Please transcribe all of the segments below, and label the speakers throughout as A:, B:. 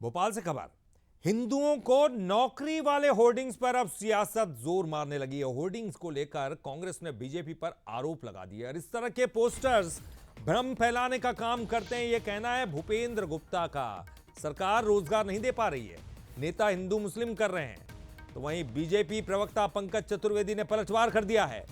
A: भोपाल से खबर। हिंदुओं को नौकरी वाले होर्डिंग्स पर अब सियासत जोर मारने लगी है। होर्डिंग्स को लेकर कांग्रेस ने बीजेपी पर आरोप लगा दिया और इस तरह के पोस्टर्स भ्रम फैलाने का काम करते हैं, यह कहना है भूपेंद्र गुप्ता का। सरकार रोजगार नहीं दे पा रही है, नेता हिंदू मुस्लिम कर रहे हैं। तो वहीं बीजेपी प्रवक्ता पंकज चतुर्वेदी ने पलटवार कर दिया है।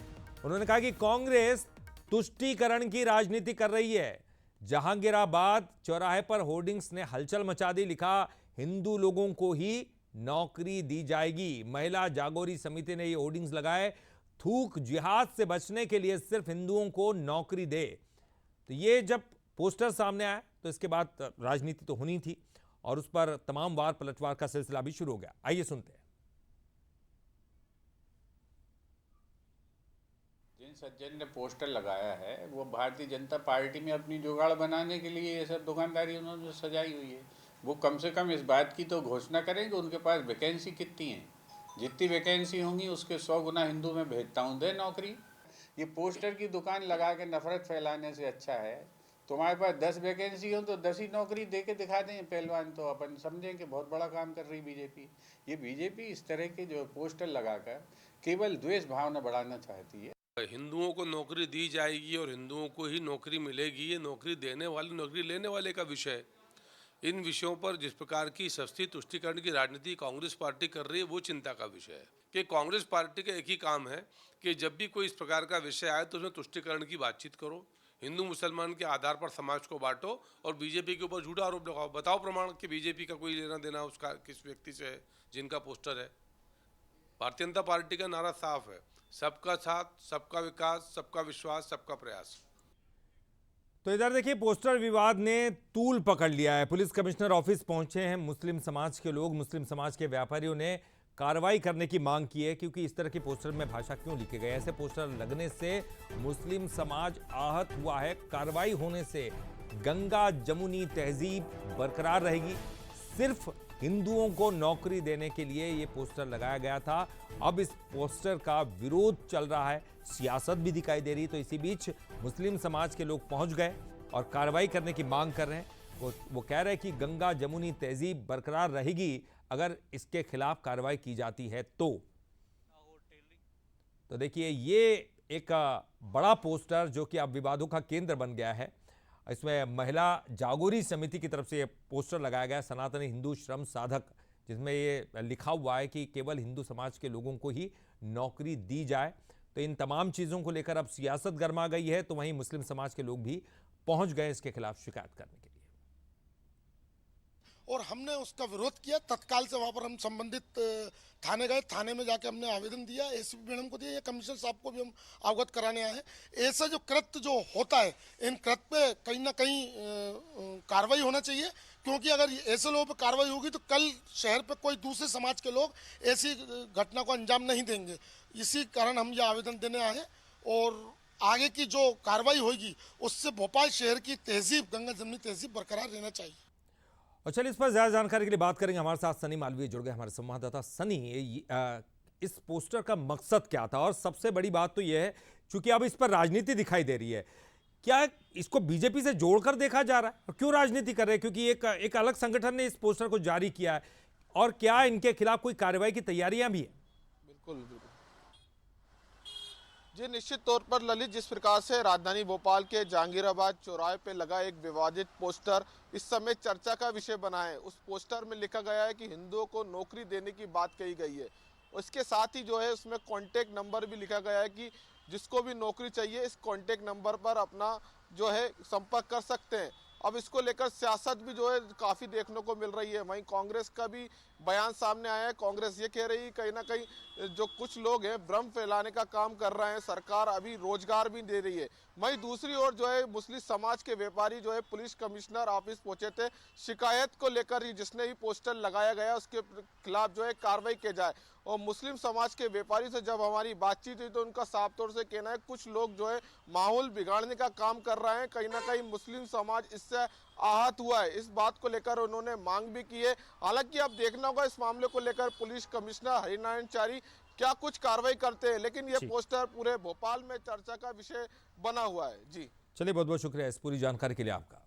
A: उन्होंने कहा कि कांग्रेस तुष्टीकरण की राजनीति कर रही है। जहांगीराबाद चौराहे पर होर्डिंग्स ने हलचल मचा दी। लिखा, हिंदू लोगों को ही नौकरी दी जाएगी। महिला जागोरी समिति ने ये होर्डिंग्स लगाए, थूक जिहाद से बचने के लिए सिर्फ हिंदुओं को नौकरी दे। तो ये जब पोस्टर सामने आया तो इसके बाद राजनीति तो होनी थी और उस पर तमाम वार पलटवार का सिलसिला भी शुरू हो गया। आइए सुनते हैं।
B: जिन सज्जन ने पोस्टर लगाया है वो भारतीय जनता पार्टी में अपनी जुगाड़ बनाने के लिए ये सब दुकानदारी उन्होंने सजाई हुई है। वो कम से कम इस बात की तो घोषणा करें कि उनके पास वैकेंसी कितनी है। जितनी वैकेंसी होंगी उसके 100 गुना हिंदू में भेजता हूँ, दे नौकरी। ये पोस्टर की दुकान लगा के नफरत फैलाने से अच्छा है तुम्हारे पास 10 वैकेंसी हो तो 10 ही नौकरी दे के दिखा दें पहलवान, तो अपन समझें कि बहुत बड़ा काम कर रही बीजेपी। ये बीजेपी इस तरह के जो पोस्टर लगाकर केवल द्वेष भावना बढ़ाना चाहती है।
C: हिंदुओं को नौकरी दी जाएगी और हिंदुओं को ही नौकरी मिलेगी, ये नौकरी देने वाले नौकरी लेने वाले का विषय। इन विषयों पर जिस प्रकार की सस्ती तुष्टीकरण की राजनीति कांग्रेस पार्टी कर रही है वो चिंता का विषय है कि कांग्रेस पार्टी का एक ही काम है कि जब भी कोई इस प्रकार का विषय आए तो उसमें तुष्टीकरण की बातचीत करो, हिंदू मुसलमान के आधार पर समाज को बांटो और बीजेपी के ऊपर झूठा आरोप लगाओ। बताओ प्रमाण कि बीजेपी का कोई लेना देना उसका किस व्यक्ति से है जिनका पोस्टर है। भारतीय जनता पार्टी का नारा साफ है, सबका साथ, सबका विकास, सबका विश्वास, सबका प्रयास।
A: तो इधर देखिए, पोस्टर विवाद ने तूल पकड़ लिया है। पुलिस कमिश्नर ऑफिस पहुंचे हैं मुस्लिम समाज के लोग। मुस्लिम समाज के व्यापारियों ने कार्रवाई करने की मांग की है, क्योंकि इस तरह के पोस्टर में भाषा क्यों लिखे गए। ऐसे पोस्टर लगने से मुस्लिम समाज आहत हुआ है। कार्रवाई होने से गंगा जमुनी तहजीब बरकरार रहेगी। सिर्फ हिंदुओं को नौकरी देने के लिए ये पोस्टर लगाया गया था। अब इस पोस्टर का विरोध चल रहा है, सियासत भी दिखाई दे रही। तो इसी बीच मुस्लिम समाज के लोग पहुंच गए और कार्रवाई करने की मांग कर रहे हैं। वो कह रहे हैं कि गंगा जमुनी तहजीब बरकरार रहेगी अगर इसके खिलाफ कार्रवाई की जाती है तो देखिए, ये एक बड़ा पोस्टर जो कि अब विवादों का केंद्र बन गया है। इसमें महिला जागोरी समिति की तरफ से ये पोस्टर लगाया गया, सनातनी हिंदू श्रम साधक, जिसमें ये लिखा हुआ है कि केवल हिंदू समाज के लोगों को ही नौकरी दी जाए। तो इन तमाम चीज़ों को लेकर अब सियासत गर्मा गई है। तो वहीं मुस्लिम समाज के लोग भी पहुंच गए इसके खिलाफ शिकायत करने के लिए।
D: और हमने उसका विरोध किया। तत्काल से वहाँ पर हम संबंधित थाने गए, थाने में जाके हमने आवेदन दिया, एसपी मैडम को दिया, ये कमिश्नर साहब को भी हम अवगत कराने आए हैं। ऐसा जो कृत्य जो होता है, इन कृत्य पे कहीं ना कहीं कार्रवाई होना चाहिए, क्योंकि अगर ऐसे लोगों पर कार्रवाई होगी तो कल शहर पे कोई दूसरे समाज के लोग ऐसी घटना को अंजाम नहीं देंगे। इसी कारण हम ये आवेदन देने आए हैं और आगे की जो कार्रवाई होगी उससे भोपाल शहर की तहजीब, गंगा जमुनी तहजीब बरकरार रहना चाहिए।
A: और चलिए, इस पर ज्यादा जानकारी के लिए बात करेंगे। हमारे साथ सनी मालवीय जुड़ गए, हमारे संवाददाता। सनी, इस पोस्टर का मकसद क्या था? और सबसे बड़ी बात तो यह है, चूंकि अब इस पर राजनीति दिखाई दे रही है, क्या इसको बीजेपी से जोड़कर देखा जा रहा है? और क्यों राजनीति कर रहे हैं? क्योंकि एक अलग संगठन ने इस पोस्टर को जारी किया है। और क्या इनके खिलाफ कोई कार्रवाई की तैयारियां भी है?
E: बिल्कुल जी, निश्चित तौर पर ललित, जिस प्रकार से राजधानी भोपाल के जहांगीराबाद चौराहे पे लगा एक विवादित पोस्टर इस समय चर्चा का विषय बना है। उस पोस्टर में लिखा गया है कि हिंदुओं को नौकरी देने की बात कही गई है। उसके साथ ही जो है उसमें कॉन्टेक्ट नंबर भी लिखा गया है कि जिसको भी नौकरी चाहिए इस कॉन्टेक्ट नंबर पर अपना जो है संपर्क कर सकते हैं। अब इसको लेकर सियासत भी जो है काफ़ी देखने को मिल रही है। वहीं कांग्रेस का भी बयान सामने आया है। कांग्रेस ये कह रही है कहीं ना कहीं जो कुछ लोग हैं भ्रम फैलाने का काम कर रहे हैं, सरकार अभी रोजगार भी दे रही है। वहीं दूसरी ओर जो है मुस्लिम समाज के व्यापारी जो है पुलिस कमिश्नर ऑफिस पहुंचे थे शिकायत को लेकर ही, जिसने भी पोस्टर लगाया गया उसके खिलाफ जो है कार्रवाई की जाए। और मुस्लिम समाज के व्यापारी से जब हमारी बातचीत हुई तो उनका साफ तौर से कहना है कुछ लोग जो है माहौल बिगाड़ने का काम कर रहे हैं। कहीं ना कहीं मुस्लिम समाज इससे आहत हुआ है। इस बात को लेकर उन्होंने मांग भी की है। हालांकि अब देखना होगा इस मामले को लेकर पुलिस कमिश्नर हरिनारायण चारी क्या कुछ कार्रवाई करते हैं, लेकिन यह पोस्टर पूरे भोपाल में चर्चा का विषय बना हुआ है। जी
A: चलिए, बहुत बहुत शुक्रिया इस पूरी जानकारी के लिए आपका।